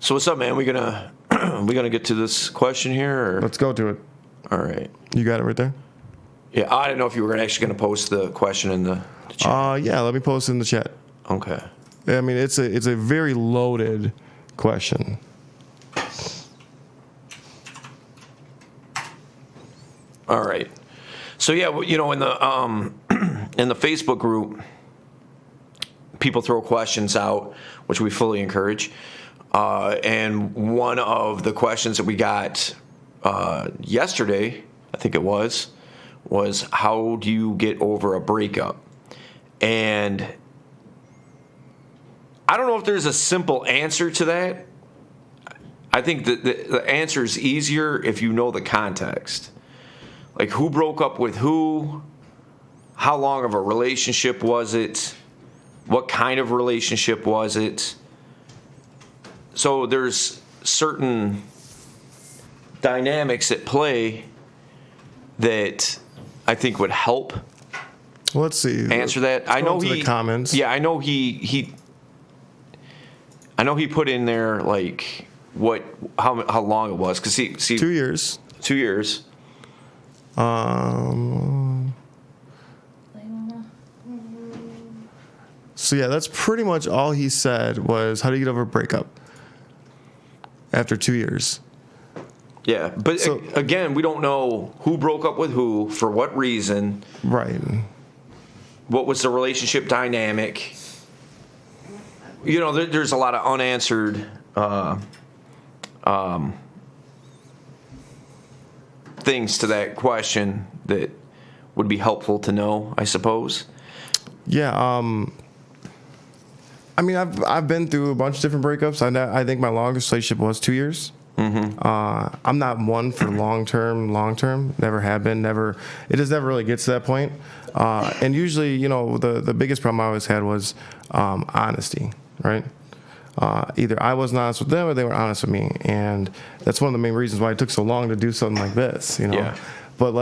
So what's up, man? We gonna get to this question here? Or? Let's go to it. All right. You got it right there? Yeah, I didn't know if you were actually going to post the question in the chat. Yeah, let me post it in the chat. Okay. I mean, it's a very loaded question. All right. So yeah, in the Facebook group, people throw questions out, which we fully encourage. And one of the questions that we got yesterday, I think it was how do you get over a breakup? And I don't know if there's a simple answer to that. I think that the answer is easier if you know the context. Like who broke up with who, how long of a relationship was it, what kind of relationship was it. So there's certain dynamics at play that I think would help. Let's see. Answer that. Let's go to the comments. Yeah, I know he put in there like how long it was because see 2 years. 2 years. So yeah, that's pretty much all he said was how do you get over a breakup after 2 years. Yeah, but again, we don't know who broke up with who, for what reason. Right. What was the relationship dynamic? There's a lot of unanswered things to that question that would be helpful to know, I suppose. Yeah. I mean, I've been through a bunch of different breakups. I think my longest relationship was 2 years. Mm-hmm. I'm not one for long term. Never have been. Never. It just never really gets to that point. And usually, the biggest problem I always had was honesty. Right. Either I wasn't honest with them or they were honest with me, and that's one of the main reasons why it took so long to do something like this. Yeah. But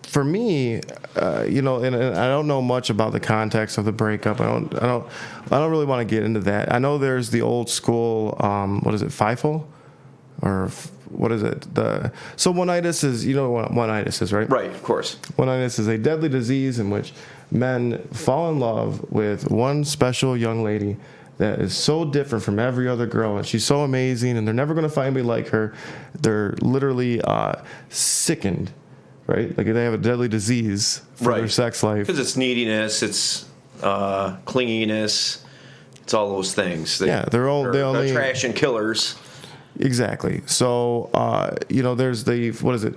for me, and I don't know much about the context of the breakup. I don't really want to get into that. I know there's the old school, what is it, FIFO? Or what is it? So one-itis is, you know what one-itis is, right? Right, of course. One-itis is a deadly disease in which men fall in love with one special young lady that is so different from every other girl, and she's so amazing, and they're never going to find anybody like her. They're literally sickened, right? Like they have a deadly disease for their sex life. Because it's neediness, it's clinginess, it's all those things. They're trash and killers. Exactly. So, there's what is it?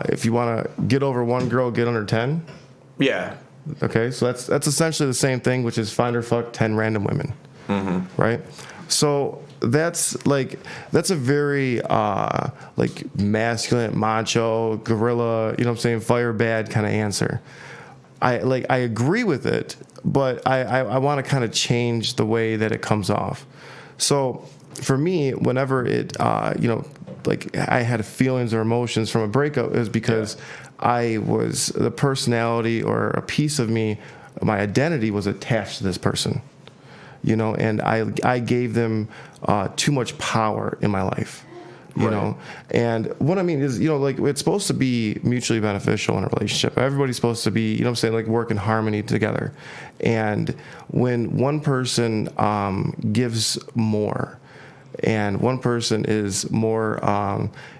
If you want to get over one girl, get under 10. Yeah. Okay, so that's essentially the same thing, which is find or fuck 10 random women. Mm-hmm. Right? So that's a very masculine, macho, gorilla, fire bad kind of answer. I agree with it, but I want to kind of change the way that it comes off. So for me, whenever it I had feelings or emotions from a breakup, it was because the personality or a piece of me, my identity was attached to this person, and I gave them too much power in my life, and what I mean is, it's supposed to be mutually beneficial in a relationship. Everybody's supposed to be, work in harmony together. And when one person gives more, and one person is more,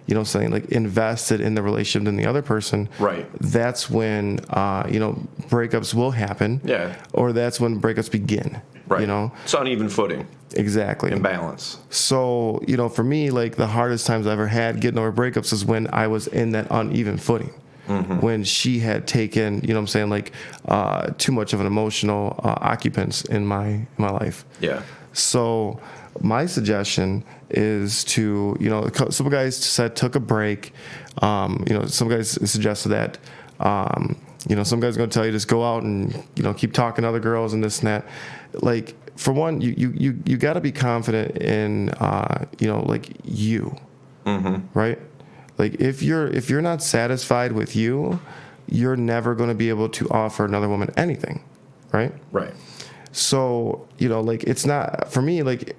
invested in the relationship than the other person, right? That's when, breakups will happen. Yeah. Or that's when breakups begin. Right. It's uneven footing. Exactly. Imbalance. So, for me, the hardest times I ever had getting over breakups is when I was in that uneven footing. Mm-hmm. When she had taken, too much of an emotional occupance in my life. Yeah. So my suggestion is to, some guys said took a break. Some guys suggested that, some guys are going to tell you just go out and, keep talking to other girls and this and that. For one, you got to be confident in, you, mm-hmm. right? If you're not satisfied with you, you're never going to be able to offer another woman anything, right? Right. So, like, it's not, for me, like,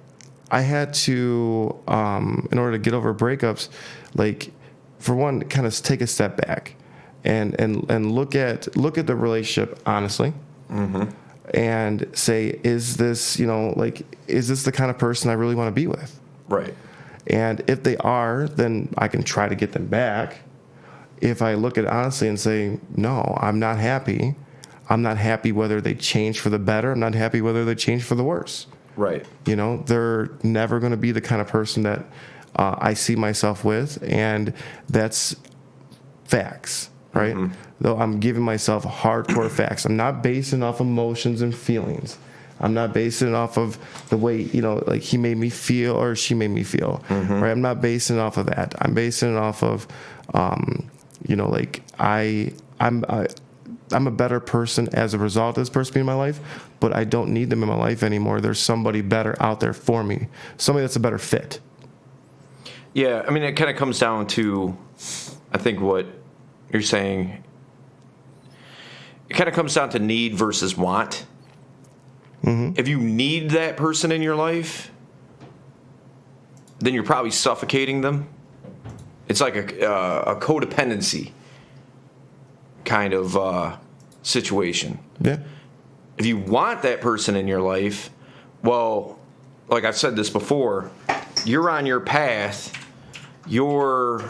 I had to, in order to get over breakups, like, for one, kind of take a step back and look at the relationship honestly. Mm-hmm. And say, is this, is this the kind of person I really want to be with? Right. And if they are, then I can try to get them back. If I look at it honestly and say, no, I'm not happy. I'm not happy whether they change for the better. I'm not happy whether they change for the worse. Right. They're never going to be the kind of person that I see myself with. And that's facts, right? Mm-hmm. Though I'm giving myself hardcore facts. I'm not basing off emotions and feelings. I'm not basing it off of the way, like he made me feel or she made me feel, mm-hmm. right? I'm not basing it off of that. I'm basing it off of, like I'm a better person as a result of this person being in my life, but I don't need them in my life anymore. There's somebody better out there for me, somebody that's a better fit. Yeah, I mean, it kind of comes down to, I think what you're saying, it kind of comes down to need versus want. Mm-hmm. If you need that person in your life, then you're probably suffocating them. It's like a codependency kind of situation. Yeah. If you want that person in your life, well, like I've said this before, you're on your path. You're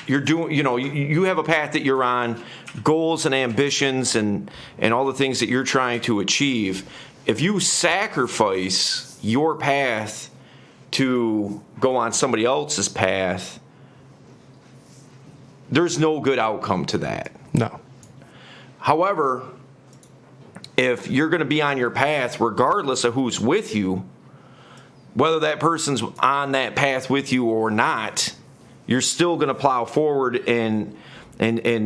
doing, you have a path that you're on, goals and ambitions and all the things that you're trying to achieve. If you sacrifice your path to go on somebody else's path, there's no good outcome to that. No. However, if you're going to be on your path, regardless of who's with you, whether that person's on that path with you or not, you're still going to plow forward and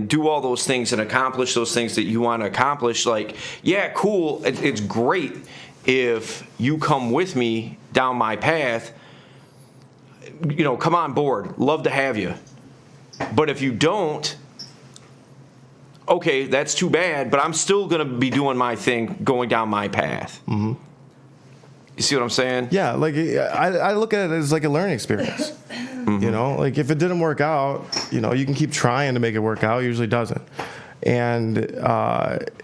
do all those things and accomplish those things that you want to accomplish. Like, yeah, cool. It's great if you come with me down my path. Come on board. Love to have you. But if you don't, okay, that's too bad, but I'm still going to be doing my thing, going down my path. Mm-hmm. You see what I'm saying? Yeah, like I look at it as like a learning experience. Mm-hmm. Like if it didn't work out, you can keep trying to make it work out. It usually doesn't. And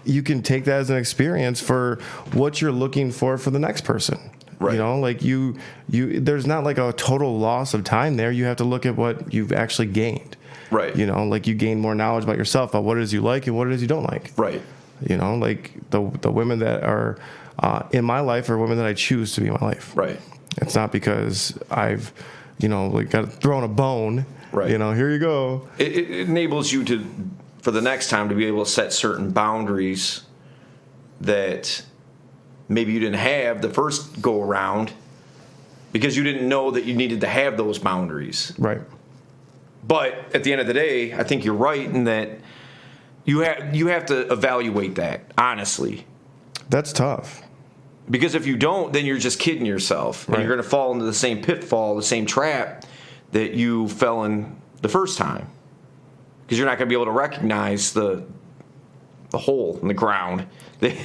you can take that as an experience for what you're looking for the next person. Right. Like you there's not like a total loss of time there. You have to look at what you've actually gained. Right. Like you gain more knowledge about yourself, about what it is you like and what it is you don't like. Right. Like the women that are in my life are women that I choose to be in my life. Right. It's not because I've, like got thrown a bone. Right. Here you go. It enables you to, for the next time, to be able to set certain boundaries that maybe you didn't have the first go around because you didn't know that you needed to have those boundaries. Right. But at the end of the day, I think you're right in that you have to evaluate that, honestly. That's tough. Because if you don't, then you're just kidding yourself. And right. You're going to fall into the same pitfall, the same trap that you fell in the first time. Because you're not going to be able to recognize the hole in the ground that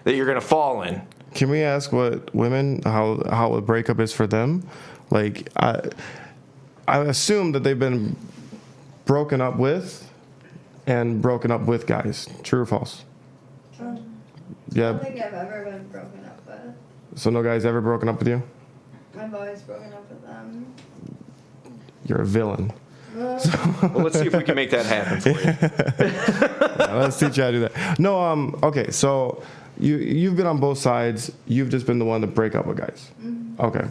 you're going to fall in. Can we ask what women, how a breakup is for them? Like, I assume that they've been broken up with and broken up with guys. True or false? Yeah. I don't think I've ever been broken up with. So no guy's ever broken up with you? I've always broken up with them. You're a villain. Well, let's see if we can make that happen for you. Yeah, let's teach you how to do that. No, okay, so you've been on both sides. You've just been the one to break up with guys. Mm-hmm. Okay.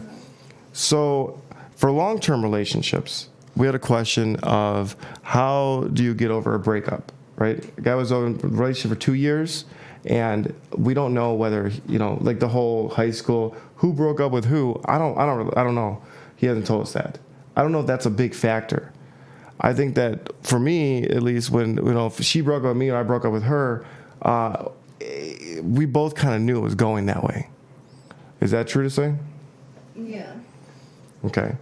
So for long-term relationships, we had a question of how do you get over a breakup, right? A guy was in a relationship for 2 years, and we don't know whether, like the whole high school, who broke up with who. I don't know. He hasn't told us that. I don't know if that's a big factor. I think that for me, at least, when if she broke up with me or I broke up with her, we both kind of knew it was going that way. Is that true to say? Yeah. Okay.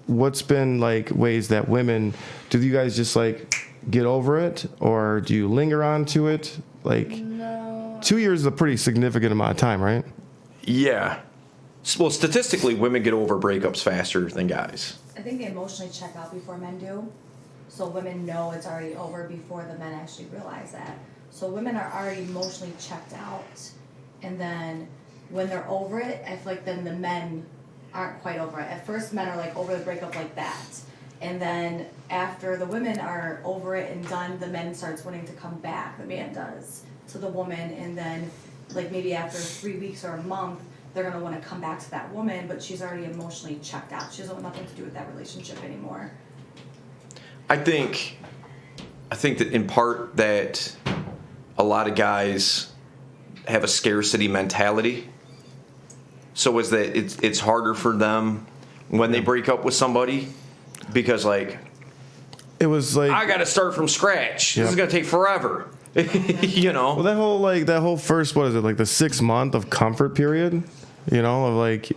What's been like ways that women, do you guys just like get over it, or do you linger on to it? Like, no. 2 years is a pretty significant amount of time, right? Yeah. Well, statistically, women get over breakups faster than guys. I think they emotionally check out before men do. So women know it's already over before the men actually realize that. So women are already emotionally checked out. And then when they're over it, I feel like then the men aren't quite over it. At first, men are like over the breakup like that. And then after the women are over it and done, the men starts wanting to come back. The man does to the woman. And then like maybe after 3 weeks or a month, they're going to want to come back to that woman, but she's already emotionally checked out. She doesn't want nothing to do with that relationship anymore. I think that in part that a lot of guys have a scarcity mentality. So is that it's harder for them when they break up with somebody because like It was like I got to start from scratch. Yeah. This is going to take forever. You know. well, that whole first, what is it, like the 6 month of comfort period, of like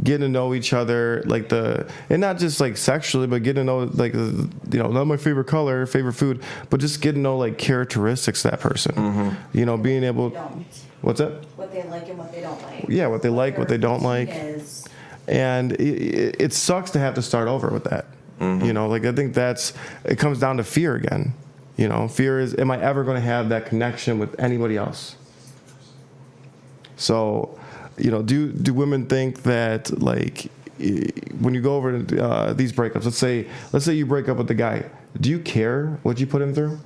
getting to know each other, like and not just like sexually, but getting to know like not my favorite color, favorite food, but just getting to know like characteristics of that person. Mm-hmm. Being able. Don't. What's that? What they like and what they don't like. Yeah, what they like, what they don't like. Is. And it sucks to have to start over with that. Like I think it comes down to fear again. Fear is, am I ever going to have that connection with anybody else? So, do women think that like when you go over these breakups, let's say you break up with the guy, do you care what you put him through?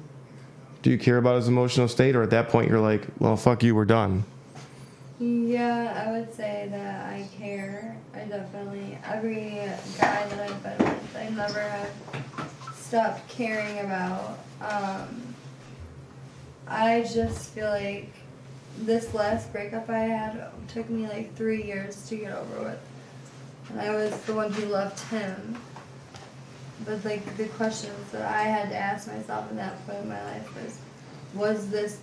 Do you care about his emotional state, or at that point you're like, well, fuck you, we're done? Yeah, I would say that I care. I definitely, every guy that I've been with, I never have stopped caring about. I just feel like this last breakup I had took me like 3 years to get over with. And I was the one who left him. But like the questions that I had to ask myself in that point in my life was this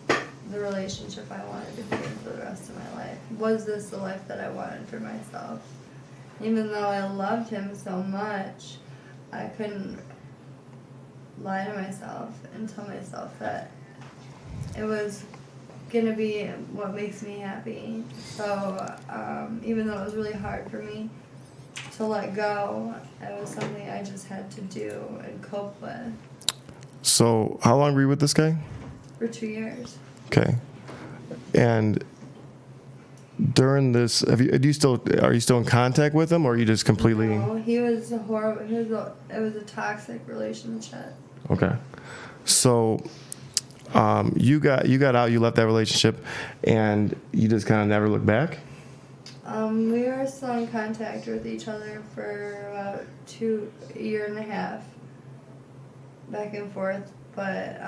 the relationship I wanted to be in for the rest of my life? Was this the life that I wanted for myself? Even though I loved him so much, I couldn't lie to myself and tell myself that it was gonna be what makes me happy. So even though it was really hard for me to let go, it was something I just had to do and cope with. So how long were you with this guy? For 2 years. Okay. And during this, are you still in contact with him, or are you just completely? No, he was horrible. It was a toxic relationship. Okay. So, you got out, you left that relationship, and you just kind of never looked back? We were still in contact with each other for about a year and a half, back and forth, but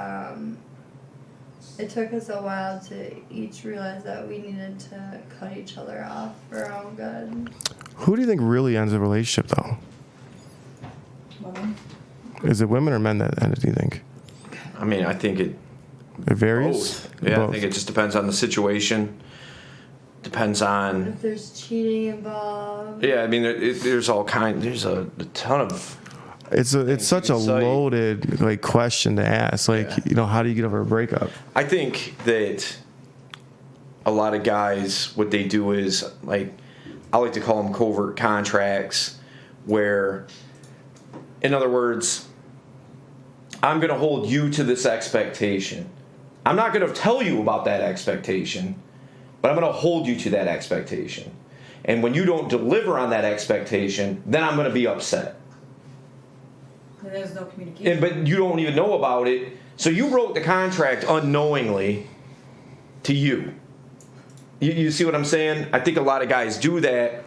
it took us a while to each realize that we needed to cut each other off for our own good. Who do you think really ends a relationship, though? Women. Is it women or men that end it, do you think? I mean, I think it It varies? both. Yeah, Both. I think it just depends on the situation. Depends on. If there's cheating involved. Yeah, I mean, there's all kind. There's a ton of. It's such a you can say. loaded like question to ask. Like, Yeah. how do you get over a breakup? I think that a lot of guys, what they do is like, I like to call them covert contracts, where, in other words, I'm going to hold you to this expectation. I'm not going to tell you about that expectation, but I'm going to hold you to that expectation. And when you don't deliver on that expectation, then I'm going to be upset. And there's no communication. But you don't even know about it. So you wrote the contract unknowingly to you. You see what I'm saying? I think a lot of guys do that.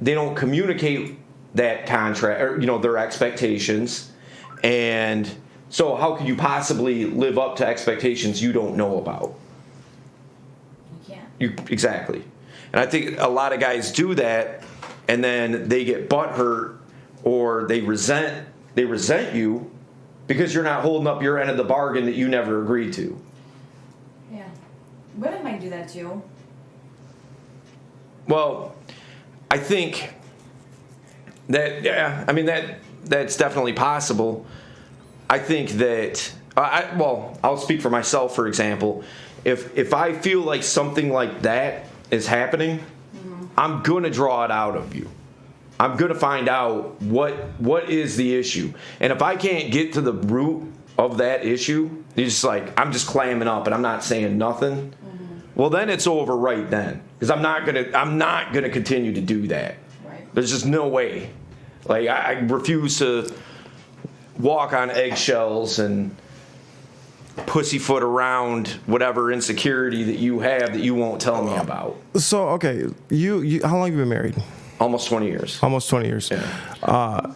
They don't communicate that contract or their expectations. And so how could you possibly live up to expectations you don't know about? You can't. Exactly. And I think a lot of guys do that, and then they get butthurt or they resent you because you're not holding up your end of the bargain that you never agreed to. Yeah. Women might do that too. Well, I think that, yeah, I mean, that's definitely possible. I think that, I'll speak for myself, for example. if I feel like something like that is happening, I'm gonna draw it out of you. I'm gonna find out what is the issue, and if I can't get to the root of that issue, you're just like, I'm just clamming up and I'm not saying nothing. Well, then it's over right then, because I'm not gonna continue to do that. Right. There's just no way. Like I refuse to walk on eggshells and pussyfoot around whatever insecurity that you have that you won't tell me about. So okay, you how long have you been married? Almost 20 years. Almost 20 years. Yeah.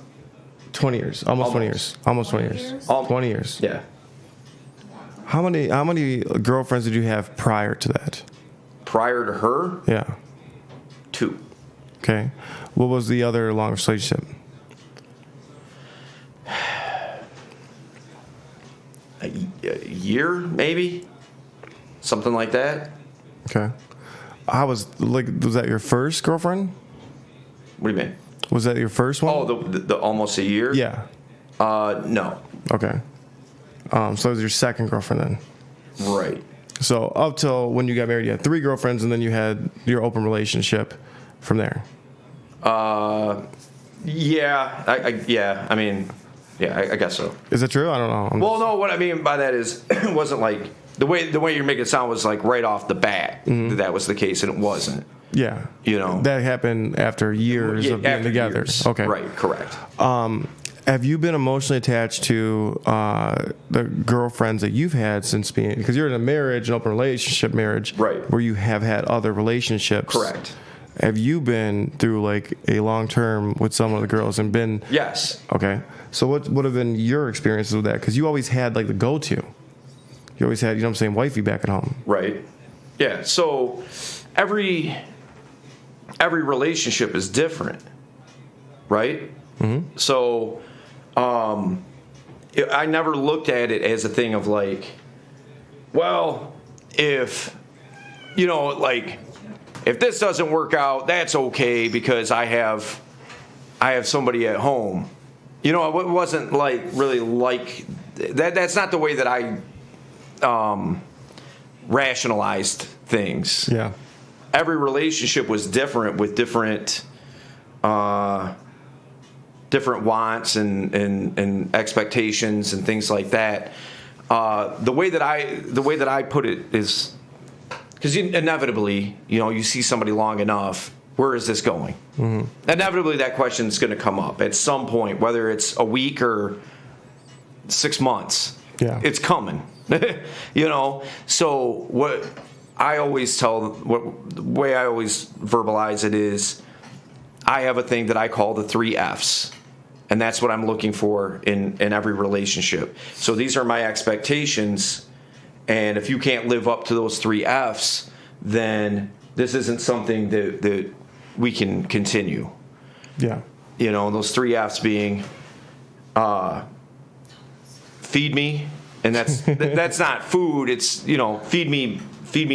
20 years. Almost 20 years. Almost 20 years. 20 years. Yeah. How many girlfriends did you have prior to that? Prior to her, Yeah. 2. Okay. What was the other longest relationship? A year, maybe, something like that. Okay. Was that your first girlfriend? What do you mean? Was that your first one? Oh, the almost a year. Yeah. No. Okay. So it was your second girlfriend then. Right. So up till when you got married, you had 3 girlfriends, and then you had your open relationship from there. Yeah. I guess so. Is that true? I don't know. Well, no. What I mean by that is, it wasn't like the way you're making it sound was like right off the bat that was the case, and it wasn't. Yeah. You know. That happened after years of being After together. years. Okay. Right. Correct. Have you been emotionally attached to the girlfriends that you've had since being, because you're in a marriage, an open relationship marriage, Right. where you have had other relationships? Correct. Have you been through like a long term with some of the girls and been? Yes. Okay. So what would have been your experiences with that? Because you always had like the go-to. You always had, you know what I'm saying, wifey back at home. Right. Yeah. So every relationship is different, right? Mm-hmm. So I never looked at it as a thing of like, well, if this doesn't work out, that's okay because I have somebody at home. You know, it wasn't like really like that. That's not the way that I rationalized things. Yeah. Every relationship was different with different wants and expectations and things like that. The way that I put it is, because inevitably, you see somebody long enough, where is this going? Mm-hmm. Inevitably, that question is going to come up at some point, whether it's a week or 6 months. Yeah. It's coming. So what I always the way I always verbalize it is, I have a thing that I call the 3 F's. And that's what I'm looking for in every relationship. So these are my expectations. And if you can't live up to those 3 F's, then this isn't something that we can continue. Yeah. Those 3 F's being feed me. And that's not food. It's, feed me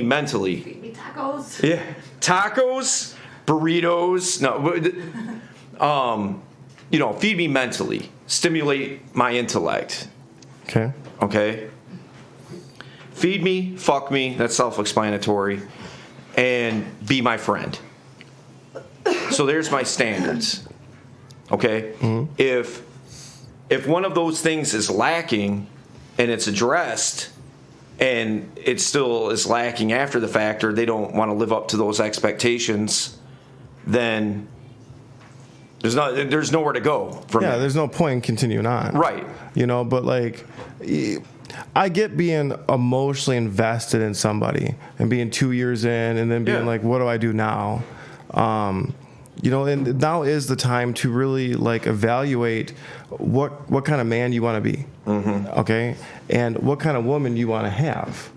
mentally. Feed me tacos. Yeah. Tacos, burritos. No. Feed me mentally, stimulate my intellect. Okay. Feed me, fuck me, that's self-explanatory, and be my friend. So there's my standards. Okay? Mm-hmm. If one of those things is lacking and it's addressed and it still is lacking after the fact, or they don't want to live up to those expectations, then there's nowhere to go from Yeah, there. there's no point in continuing on. Right. But like, I get being emotionally invested in somebody and being 2 years in and then being like, what do I do now? And now is the time to really like evaluate what kind of man you want to be. Mm-hmm. Okay. And what kind of woman you want to have.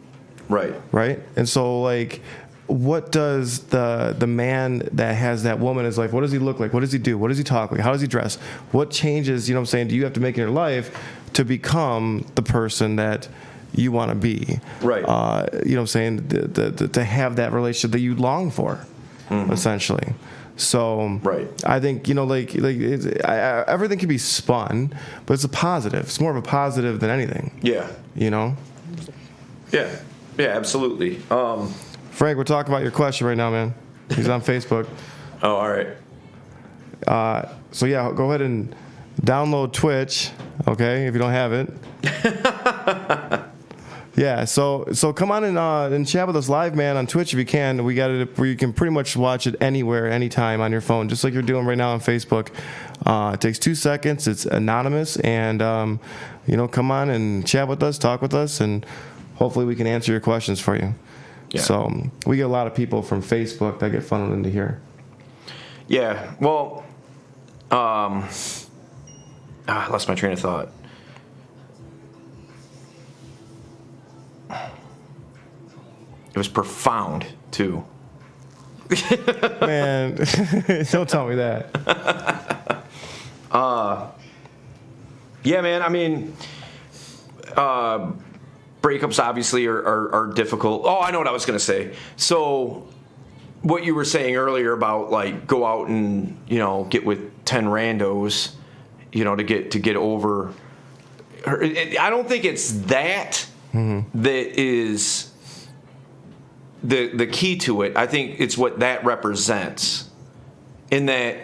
Right. Right. And so like, what does the man that has that woman is like? What does he look like? What does he do? What does he talk like? How does he dress? What changes, do you have to make in your life to become the person that you want to be? Right. To have that relationship that you long for, essentially. So right. I think, everything can be spun, but it's a positive. It's more of a positive than anything. Yeah. Yeah. Yeah, absolutely. Frank, we're talking about your question right now, man. He's on Facebook. Oh, all right. So yeah, go ahead and download Twitch, okay? If you don't have it. Yeah. So come on and chat with us live, man, on Twitch if you can. We got it where you can pretty much watch it anywhere, anytime on your phone, just like you're doing right now on Facebook. It takes 2 seconds. It's anonymous, and come on and chat with us, talk with us, and hopefully we can answer your questions for you. Yeah. So we get a lot of people from Facebook that get funneled into here. Yeah. Well, I lost my train of thought. It was profound too. Man, don't tell me that. Yeah, man. I mean, breakups obviously are difficult. Oh, I know what I was gonna say. So, what you were saying earlier about like go out and get with 10 randos, to get over. I don't think it's that that is the key to it. I think it's what that represents, in that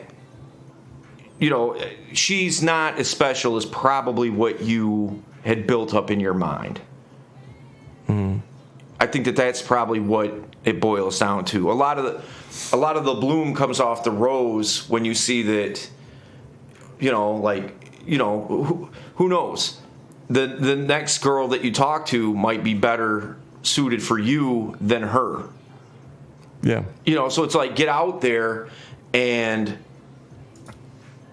she's not as special as probably what you had built up in your mind. I think that's probably what it boils down to. A lot of the bloom comes off the rose when you see that. Who knows? The next girl that you talk to might be better suited for you than her. Yeah. So it's like get out there and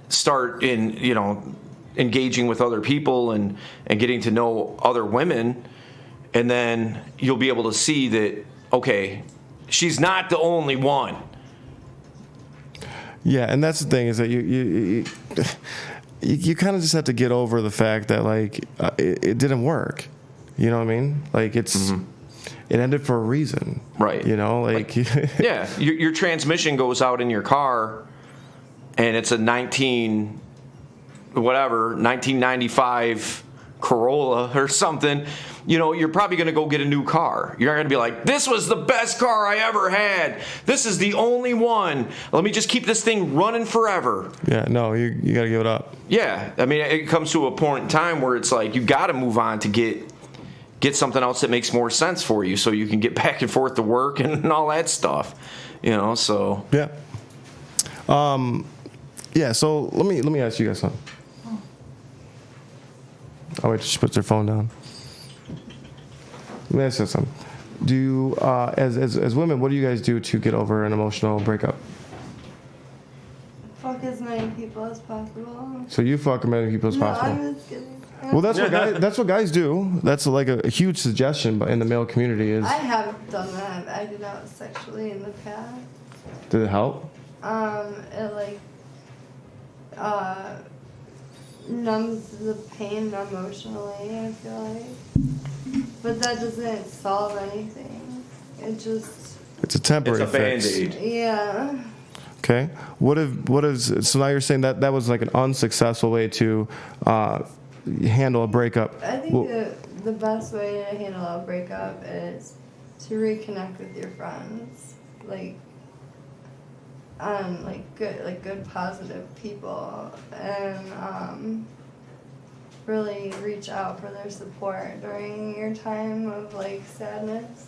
start engaging with other people and getting to know other women, and then you'll be able to see that, okay, she's not the only one. Yeah, and that's the thing, is that you kind of just have to get over the fact that it didn't work. You know what I mean? Like it ended for a reason. Right. Yeah, your transmission goes out in your car, and it's a 1995 Corolla or something. You're probably going to go get a new car. You're not going to be like, this was the best car I ever had. This is the only one. Let me just keep this thing running forever. Yeah, no, you got to give it up. Yeah, I mean, it comes to a point in time where it's like you got to move on to get something else that makes more sense for you, so you can get back and forth to work and all that stuff. So yeah. Yeah. So let me ask you guys something. Oh wait, she puts her phone down. Let me ask you something. Do you, as women, what do you guys do to get over an emotional breakup? Fuck as many people as possible. So you fuck as many people as possible. I'm just kidding. Well, that's what guys do. That's like a huge suggestion in the male community. Is I have done that. I did that sexually in the past. did it help? It numbs the pain emotionally, I feel like. But that doesn't solve anything. It's a temporary it's a fix. Band-Aid. Yeah. Okay. What if so now you're saying that was like an unsuccessful way to handle a breakup? I think the best way to handle a breakup is to reconnect with your friends. Good positive people, and really reach out for their support during your time of sadness,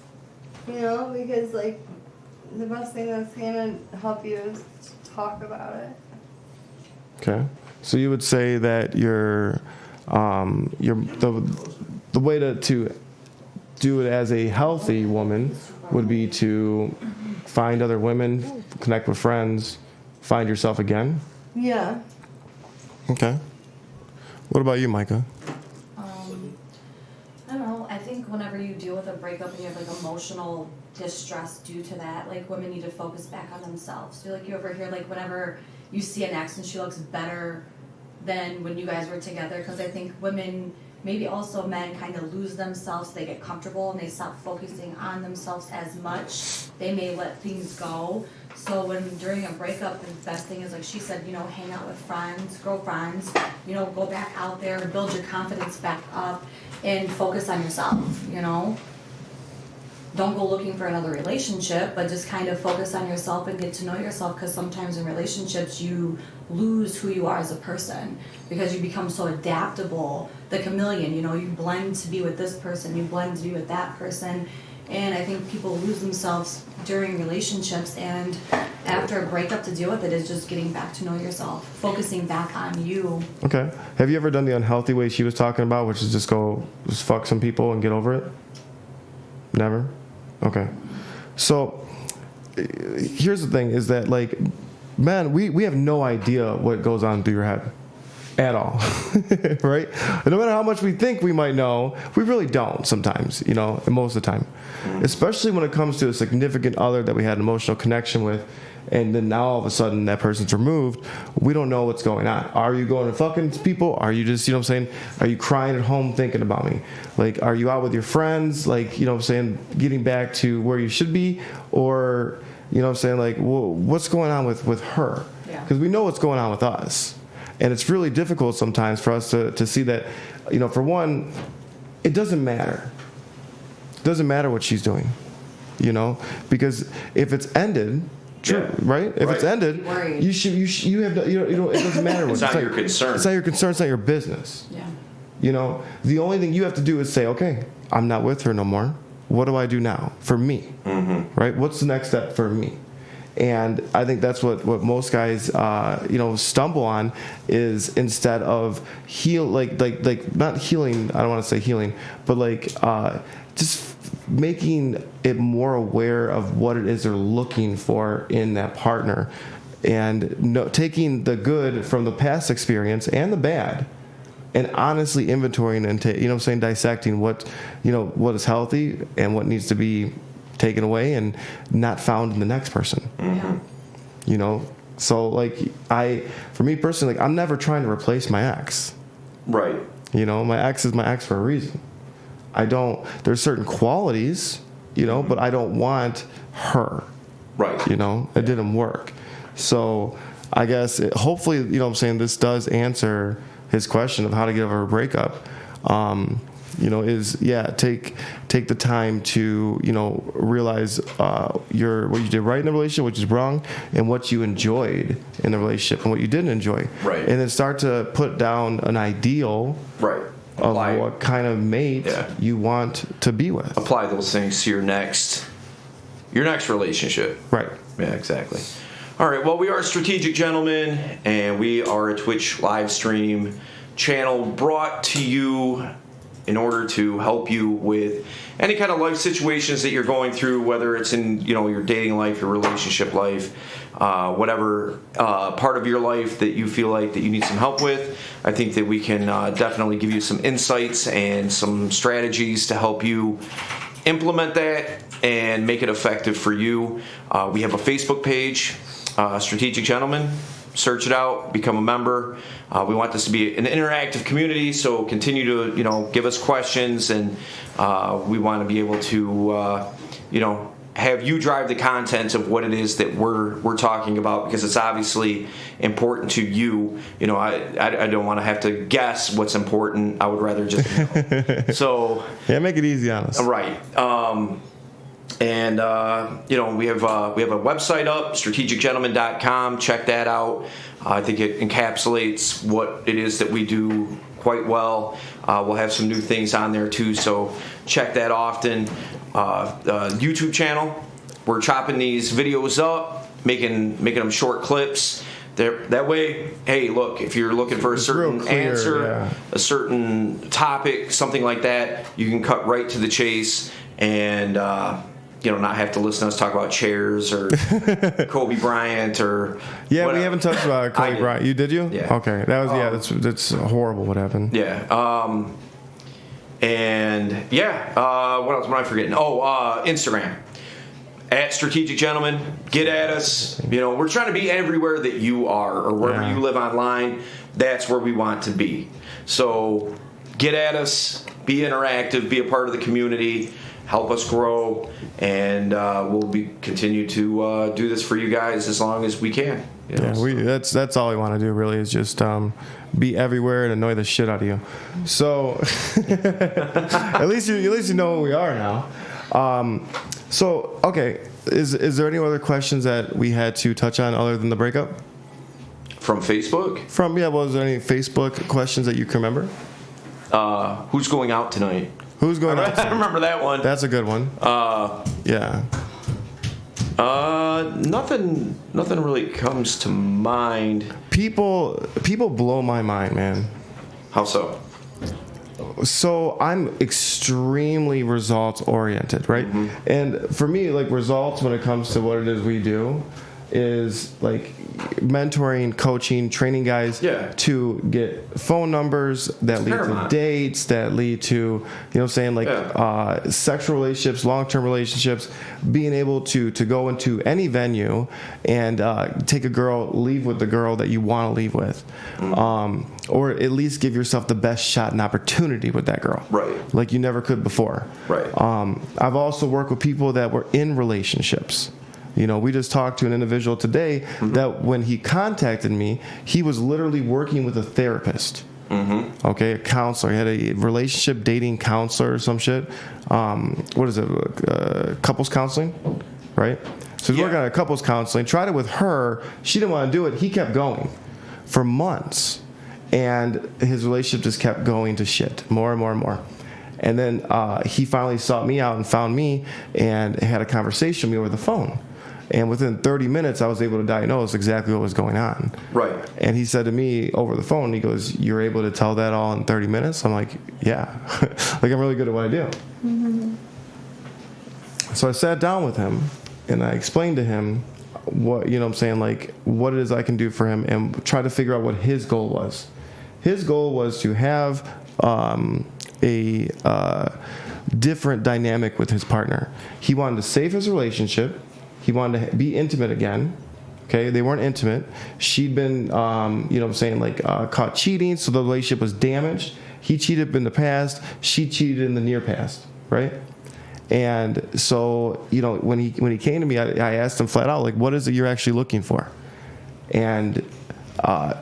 because the best thing that's gonna help you is to talk about it. Okay. So you would say that the way to do it as a healthy woman would be to find other women, connect with friends, find yourself again? Yeah. Okay. What about you, Micah? I don't know. I think whenever you deal with a breakup and you have emotional distress due to that, women need to focus back on themselves. So you ever hear whenever you see an ex and she looks better than when you guys were together, because I think women, maybe also men, kind of lose themselves. They get comfortable and they stop focusing on themselves as much. They may let things go. So during a breakup, the best thing is, like she said, hang out with friends, girlfriends, go back out there, build your confidence back up, and focus on yourself, don't go looking for another relationship, but just kind of focus on yourself and get to know yourself, because sometimes in relationships you lose who you are as a person because you become so adaptable, the chameleon, you know, you blend to be with this person, you blend to be with that person. And I think people lose themselves during relationships, and after a breakup, to deal with it is just getting back to know yourself, focusing back on you. Okay. Have you ever done the unhealthy way she was talking about, which is just fuck some people and get over it? Never? Okay. So here's the thing is that, like, man, we have no idea what goes on through your head at all. Right? And no matter how much we think we might know, we really don't sometimes, you know, and most of the time. Especially when it comes to a significant other that we had an emotional connection with, and then now all of a sudden that person's removed, we don't know what's going on. Are you going to fucking people? Are you just, you know what I'm saying? Are you crying at home thinking about me? Like, are you out with your friends? Like, you know what I'm saying? Getting back to where you should be? Or, you know what I'm saying? Like, what's going on with her? Yeah. Because we know what's going on with us. And it's really difficult sometimes for us to see that, you know, for one, it doesn't matter. It doesn't matter what she's doing, you know? Because if it's ended... True, Yeah. right? If it's Right. ended, Worried. you have no, you know, it doesn't matter what It's not your concern. It's not your concern. It's not your business. Yeah. You know, the only thing you have to do is say, okay, I'm not with her no more. What do I do now for me? Mm-hmm. Right? What's the next step for me? And I think that's what most guys, you know, stumble on is instead of like not healing. I don't want to say healing, but like just making it more aware of what it is they're looking for in that partner, and taking the good from the past experience and the bad, and honestly inventorying and you know what I'm saying, dissecting what is healthy and what needs to be taken away and not found in the next person. Yeah. You know, so like for me personally, like, I'm never trying to replace my ex. Right. You know, my ex is my ex for a reason. There's certain qualities, you know, but I don't want her. Right. You know, it didn't work. So I guess hopefully, you know what I'm saying, this does answer his question of how to get over a breakup. You know, take the time to, you know, realize what you did right in the relationship, what you did wrong, and what you enjoyed in the relationship and what you didn't enjoy. Right. And then start to put down an ideal Right. of what kind of mate you want to be with. Apply those things to your next relationship. Right. Yeah, exactly. All right. Well, we are Strategic Gentlemen, and we are a Twitch live stream channel brought to you in order to help you with any kind of life situations that you're going through, whether it's in, you know, your dating life, your relationship life, whatever part of your life that you feel like that you need some help with. I think that we can definitely give you some insights and some strategies to help you implement that and make it effective for you. We have a Facebook page, Strategic Gentlemen. Search it out, become a member. We want this to be an interactive community, so continue to, you know, give us questions, and we want to be able to, you know, have you drive the content of what it is that we're talking about, because it's obviously important to you. You know, I don't want to have to guess what's important. I would rather just know. So yeah, make it easy on us. Right. And you know, we have a website up, strategiccgentleman.com. Check that out. I think it encapsulates what it is that we do quite well. We'll have some new things on there too, so check that often. YouTube channel, we're chopping these videos up, making them short clips. That way, hey, look, if you're looking for a certain clear, answer, a certain topic, something like that, you can cut right to the chase and you know, not have to listen to us talk about chairs or Kobe Bryant or whatever. We haven't touched about Kobe Bryant. You did you? Yeah. Okay, that was that's horrible. What happened? Yeah. And yeah, what else am I forgetting? Oh, Instagram. At Strategic Gentlemen, get at us. You know, we're trying to be everywhere that you are, or wherever you live online. That's where we want to be. So get at us, be interactive, be a part of the community, help us grow, and we'll continue to do this for you guys as long as we can. You know? Yeah, that's all we want to do. Really, is just be everywhere and annoy the shit out of you. So at least you know who we are now. So, okay, is there any other questions that we had to touch on other than the breakup? From Facebook? Was there any Facebook questions that you can remember? Who's going out tonight? Who's going out? I remember that one. That's a good one. Yeah. Nothing really comes to mind. People blow my mind, man. How so? So I'm extremely results oriented, right? Mm-hmm. And for me, like, results when it comes to what it is we do is like mentoring, coaching, training guys Yeah. to get phone numbers that lead to paramount. dates, that lead to, you know what I'm saying, like sexual relationships, long-term relationships, being able to go into any venue and take a girl, leave with the girl that you want to leave with. Or at least give yourself the best shot and opportunity with that girl. Right. Like you never could before. Right. I've also worked with people that were in relationships. You know, we just talked to an individual today that when he contacted me, he was literally working with a therapist. Okay, a counselor. He had a relationship dating counselor or some shit. What is it? Couples counseling, right? So he's working on a couples counseling. Tried it with her. She didn't want to do it. He kept going for months. And his relationship just kept going to shit more and more and more. And then he finally sought me out and found me and had a conversation with me over the phone. And within 30 minutes, I was able to diagnose exactly what was going on. Right. And he said to me over the phone, he goes, "You're able to tell that all in 30 minutes?" I'm like, "Yeah." Like, I'm really good at what I do. So I sat down with him and I explained to him what, you know what I'm saying, like what it is I can do for him and try to figure out what his goal was. His goal was to have a different dynamic with his partner. He wanted to save his relationship. He wanted to be intimate again. Okay, they weren't intimate. She'd been, you know what I'm saying, like caught cheating, so the relationship was damaged. He cheated in the past. She cheated in the near past, right? And so, you know, when he came to me, I asked him flat out, like, what is it you're actually looking for? And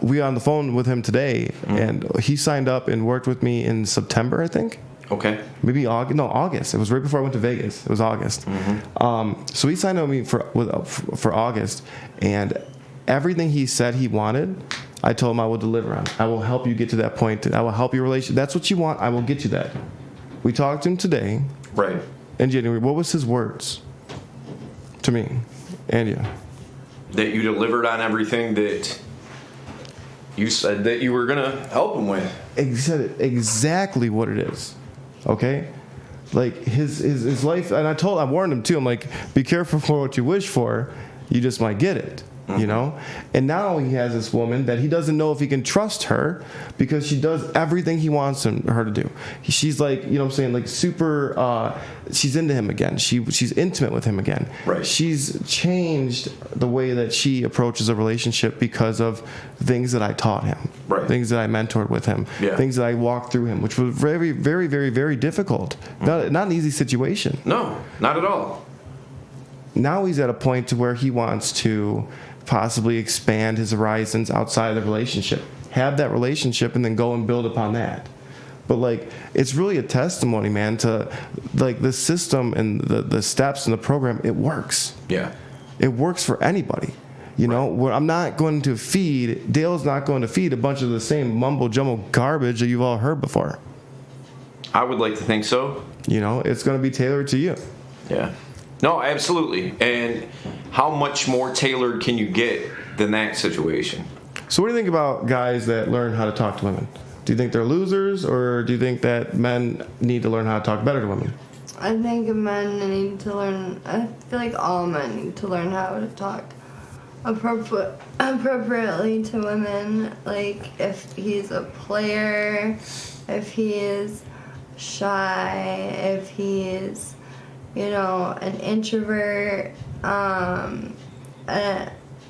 we were on the phone with him today, and he signed up and worked with me in September, I think. Okay. Maybe August. No, August. It was right before I went to Vegas. It was August. So he signed up with me for August, and everything he said he wanted, I told him I will deliver on. I will help you get to that point. I will help your relationship. That's what you want. I will get you that. We talked to him today Right. in January. What was his words to me and you? That you delivered on everything that you said that you were gonna help him with. He said exactly what it is. Okay, like his life, and I warned him too. I'm like, be careful for what you wish for. You just might get it. You know. And now he has this woman that he doesn't know if he can trust her because she does everything he wants her to do. She's like, you know what I'm saying, like super. She's into him again. She's intimate with him again. Right. She's changed the way that she approaches a relationship because of things that I taught him. Right. Things that I mentored with him. Yeah. Things that I walked through him, which was very, very, very, very difficult. Not an easy situation. No, not at all. Now he's at a point to where he wants to possibly expand his horizons outside of the relationship. Have that relationship and then go and build upon that. But like, it's really a testimony, man, to like the system and the steps in the program. It works. Yeah. It works for anybody. You know, where I'm not going to feed, Dale's not going to feed a bunch of the same mumbo jumbo garbage that you've all heard before. I would like to think so. You know, it's going to be tailored to you. Yeah. No, absolutely. And how much more tailored can you get than that situation? So what do you think about guys that learn how to talk to women? Do you think they're losers, or do you think that men need to learn how to talk better to women? I think men need to learn. I feel like all men need to learn how to talk appropriately to women. Like if he's a player, if he is shy, if he is, you know, an introvert,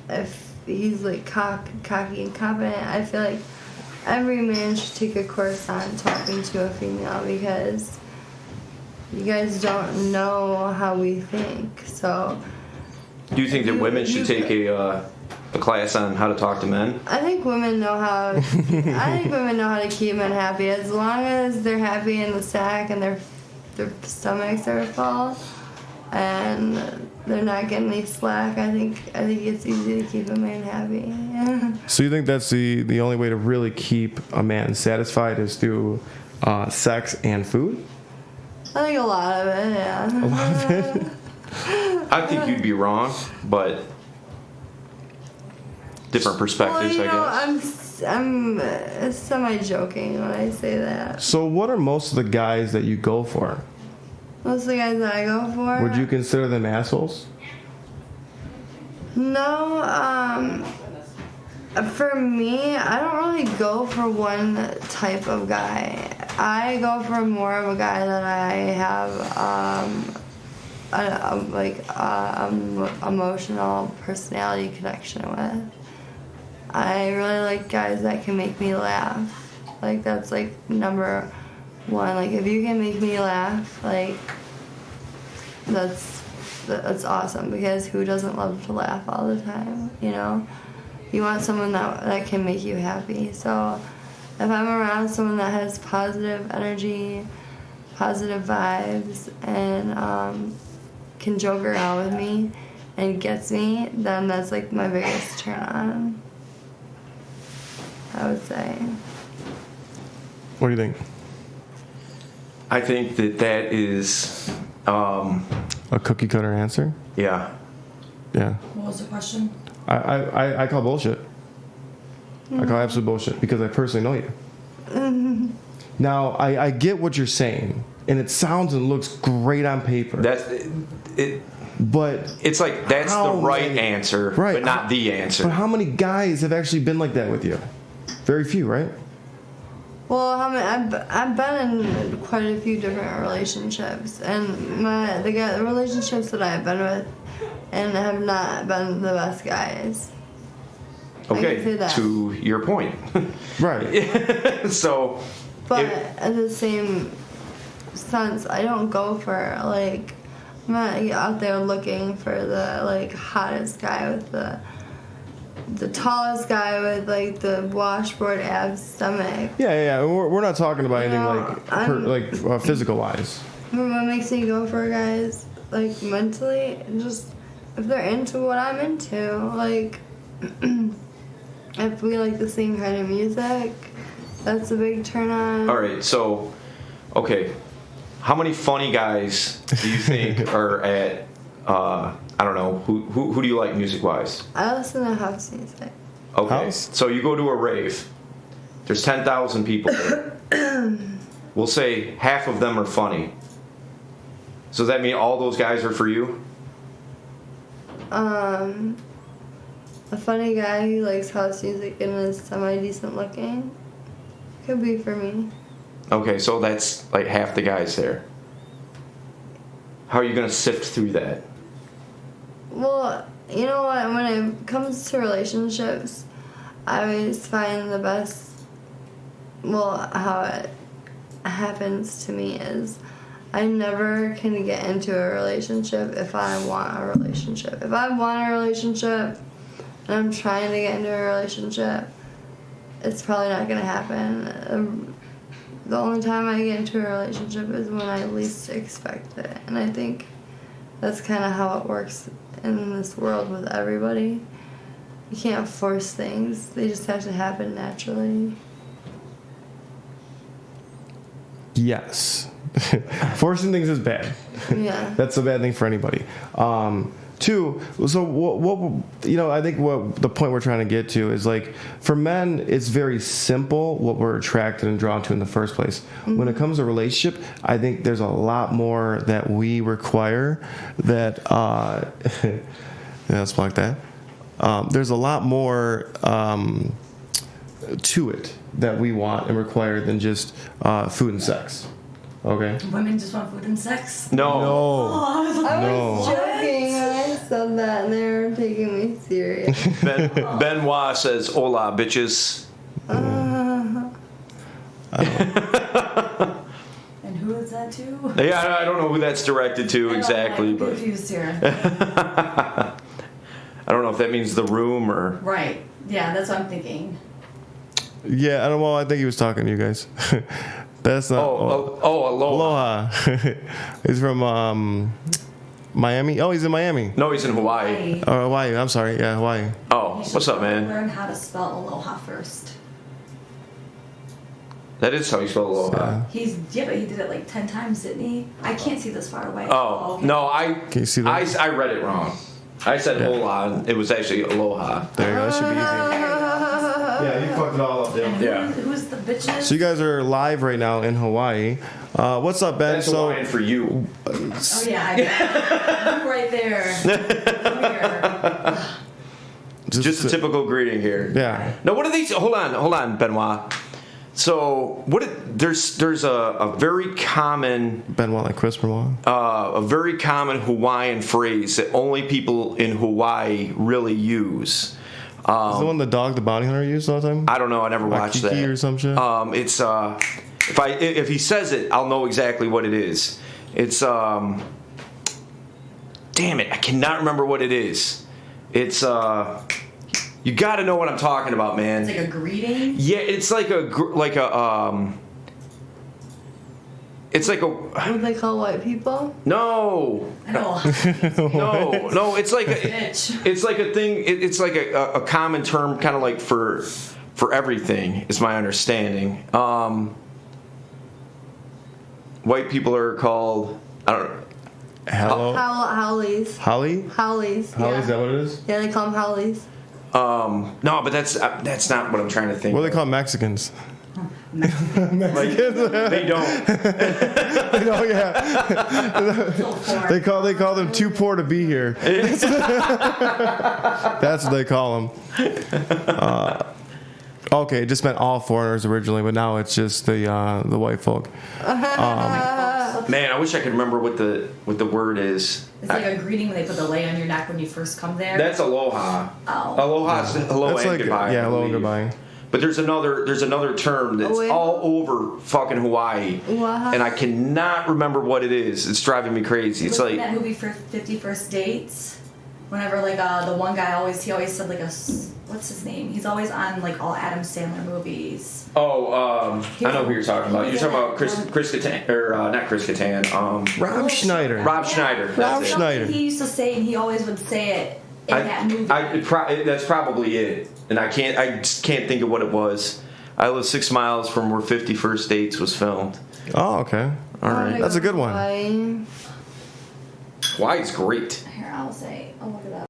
if he's like cocky and confident. I feel like every man should take a course on talking to a female because you guys don't know how we think. So Do you think that women should take a class on how to talk to men? I think women know how. I think women know how to keep men happy as long as they're happy in the sack and their stomachs are full. and they're not getting any slack, I think it's easy to keep a man happy. So you think that's the only way to really keep a man satisfied is through sex and food? I think a lot of it, yeah. A lot of it. I think you'd be wrong, but different perspectives, Well, I guess. I'm semi-joking when I say that. So what are most of the guys that you go for? Most of the guys that I go for. Would you consider them assholes? No, for me, I don't really go for one type of guy. I go for more of a guy that I have emotional personality connection with. I really like guys that can make me laugh. Like that's like number one. Like if you can make me laugh, like that's awesome, because who doesn't love to laugh all the time, you know? You want someone that can make you happy. So if I'm around someone that has positive energy, positive vibes, and can joke around with me and gets me, then that's like my biggest turn on, I would say. What do you think? I think that is, A cookie cutter answer? yeah. Yeah. What was the question? I call bullshit. I call absolute bullshit because I personally know you. Now, I get what you're saying, and it sounds and looks great on paper. But It's like that's the How right many- answer, Right. but not the answer. but how many guys have actually been like that with you? Very few, right? Well, I've been in quite a few different relationships, and the relationships that I've been with and have not been the best guys. I can say Okay, that. to your point. Right. So, But if- at the same sense, I don't go for like, I'm not out there looking for the like hottest guy with the tallest guy with like the washboard abs stomach. Yeah. We're not talking about anything No, like physical wise. What makes me go for guys like mentally, just if they're into what I'm into, like if we like the same kind of music, that's a big turn on. all right, so, okay. How many funny guys do you think are at, I don't know, who do you like music-wise? I listen to house music. Okay, House? so you go to a rave. There's 10,000 people there. We'll say half of them are funny. So does that mean all those guys are for you? A funny guy who likes house music and is semi-decent looking could be for me. Okay, so that's like half the guys there. How are you going to sift through that? Well, you know what? When it comes to relationships, I always find the best. Well, how it happens to me is I never can get into a relationship if I want a relationship. If I want a relationship and I'm trying to get into a relationship, it's probably not going to happen. The only time I get into a relationship is when I least expect it. And I think that's kind of how it works in this world with everybody. You can't force things. They just have to happen naturally. Yes. Forcing things is bad. Yeah. That's a bad thing for anybody. Two, so what I think what the point we're trying to get to is like for men, it's very simple what we're attracted and drawn to in the first place. Mm-hmm. When it comes to relationship, I think there's a lot more that we require that. Yeah, let's block that. There's a lot more to it that we want and require than just food and sex. Okay. Women just want food and sex? No. No. I was joking when I said that and they were taking me serious. Benoit says, "Hola, bitches." And who is that to? Yeah, I don't know who that's directed to exactly, I'm but confused here. I don't know if that means the room or. Right. Yeah, that's what I'm thinking. Yeah, I don't. Well, I think he was talking to you guys. That's not. Oh, aloha. Aloha. He's from Miami? Oh, he's in Miami. No, he's in Hawaii. Or Hawaii. I'm sorry. Yeah, Hawaii. Oh, what's up, man? Learn how to spell aloha first. That is how you spell aloha. Yeah. But he did it like 10 times, didn't he? I can't see this far away. Oh, okay. no, Can you see that? I read it wrong. I said Yeah. hola. It was actually aloha. There you go. That should be easy. Yeah, you fucked it all up, And Yeah. who's the bitches? So you guys are live right now in Hawaii. What's up, Ben? That's So Hawaiian for you. Oh yeah, you right there. Come here. Just a typical greeting here. Yeah. Now, what are these? Hold on, Benoit. So, there's a very common Benoit like Chris Benoit. a very common Hawaiian phrase that only people in Hawaii really use. Is the one the dog the bounty hunter used all the time? I don't know. I never watched Akiki that. or some shit? It's if he says it, I'll know exactly what it is. It's damn it, I cannot remember what it is. It's you got to know what I'm talking about, man. It's like a greeting. Yeah, it's like it's like a what do they call white people? no. I know. No, it's like a, Bitch. it's like a thing. It's like a common term, kind of like for everything. Is my understanding. White people are called. I don't know. Hello? Howlies. Holly? Howlies. Holly, Yeah. is that what it is? Yeah, they call them howlies. No, but that's not what I'm trying to think. What do of. they call Mexicans? Like, they don't. Oh yeah. So poor. They call them too poor to be here. That's what they call them. Okay, it just meant all foreigners originally, but now it's just the white folk. Man, I wish I could remember what the word is. It's like a greeting when they put the lei on your neck when you first come there. That's aloha. Oh. Aloha's hello That's and like goodbye. yeah, I hello and believe. goodbye. But there's another term that's Oe. all over fucking Hawaii, Wow. and I cannot remember what it is. It's driving me crazy. It's Wasn't like that movie for 50 First Dates? Whenever like the one guy always said like what's his name? He's always on like all Adam Sandler movies. I know who you're talking about. You're talking about Chris Kattan, or not Chris Kattan. Rob Schneider. Rob Schneider. Rob That's it. Schneider. He used to say, and he always would say it in that movie. That's probably it, and I just can't think of what it was. I live 6 miles from where 50 First Dates was filmed. Oh, okay. All right, That's a good one. Hawaii. Hawaii's great. Here, I'll say, I'll look it up.